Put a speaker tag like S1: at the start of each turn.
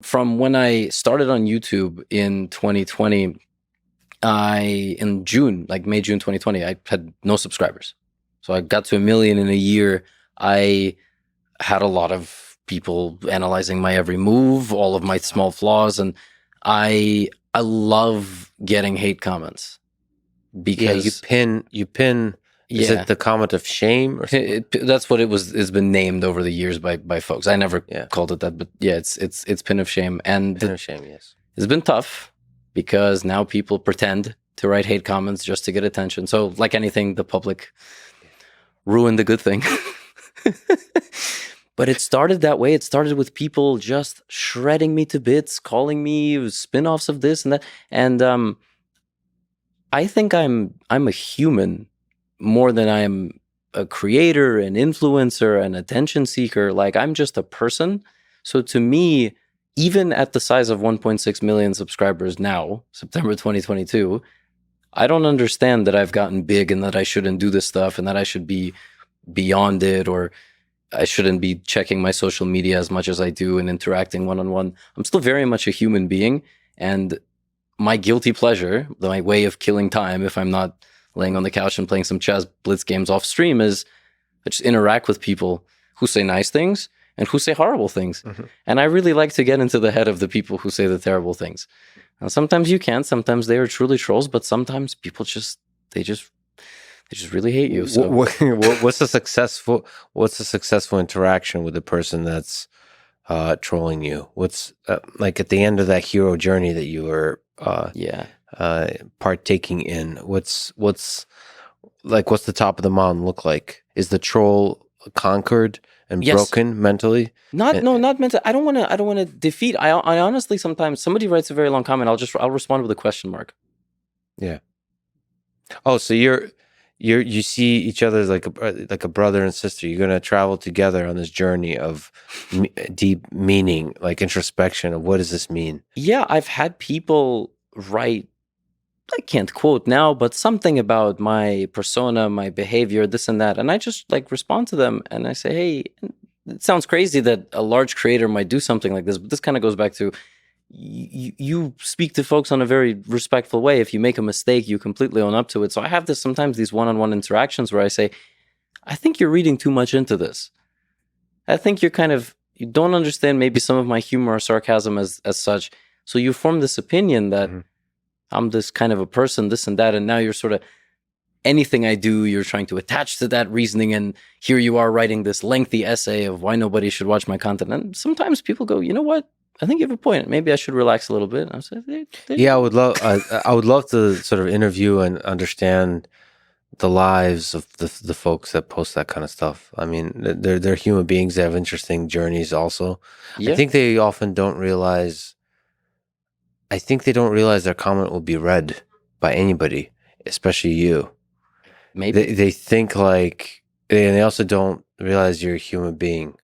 S1: from when I started on YouTube in 2020, in June, like May, June 2020, I had no subscribers. So I got to 1 million in a year. I had a lot of people analyzing my every move, all of my small flaws, and I love getting hate comments because
S2: you pin. Is it the comment of shame or something?
S1: That's what it's been named over the years by folks. I never called it that, but yeah, it's pin of shame. And
S2: pin of shame, yes.
S1: It's been tough because now people pretend to write hate comments just to get attention. So like anything, the public ruined the good thing. But it started that way. It started with people just shredding me to bits, calling me spin-offs of this and that. And I think I'm a human more than I am a creator, an influencer, an attention seeker. Like, I'm just a person. So to me, even at the size of 1.6 million subscribers now, September 2022, I don't understand that I've gotten big and that I shouldn't do this stuff and that I should be beyond it, or I shouldn't be checking my social media as much as I do and interacting one-on-one. I'm still very much a human being, and my guilty pleasure, my way of killing time if I'm not laying on the couch and playing some chess blitz games off stream, is I just interact with people who say nice things and who say horrible things. Mm-hmm. And I really like to get into the head of the people who say the terrible things. Now, sometimes you can, sometimes they are truly trolls, but sometimes people they just really hate you. So
S2: what's a successful interaction with a person that's trolling you? What's like at the end of that hero journey that you were partaking in? What's the top of the mountain look like? Is the troll conquered and broken mentally?
S1: Not mentally. I don't want to defeat. I honestly, sometimes somebody writes a very long comment, I'll respond with a question mark.
S2: Yeah. Oh, so you see each other as like a brother and sister. You're gonna travel together on this journey of deep meaning, like introspection of what does this mean?
S1: Yeah, I've had people write, I can't quote now, but something about my persona, my behavior, this and that, and I just like respond to them and I say, hey, it sounds crazy that a large creator might do something like this, but this kind of goes back to you speak to folks on a very respectful way. If you make a mistake, you completely own up to it. So I have sometimes these one-on-one interactions where I say, I think you're reading too much into this. I think you don't understand maybe some of my humor or sarcasm as such. So you form this opinion that I'm this kind of a person, this and that, and now you're sort of, anything I do, you're trying to attach to that reasoning, and here you are writing this lengthy essay of why nobody should watch my content. And sometimes people go, you know what? I think you have a point. Maybe I should relax a little bit. I say,
S2: I would love to sort of interview and understand the lives of the folks that post that kind of stuff. I mean, they're human beings that have interesting journeys also. Yeah. I think they often don't realize. I think they don't realize their comment will be read by anybody, especially you.
S1: Maybe
S2: they think like, and they also don't realize you're a human being.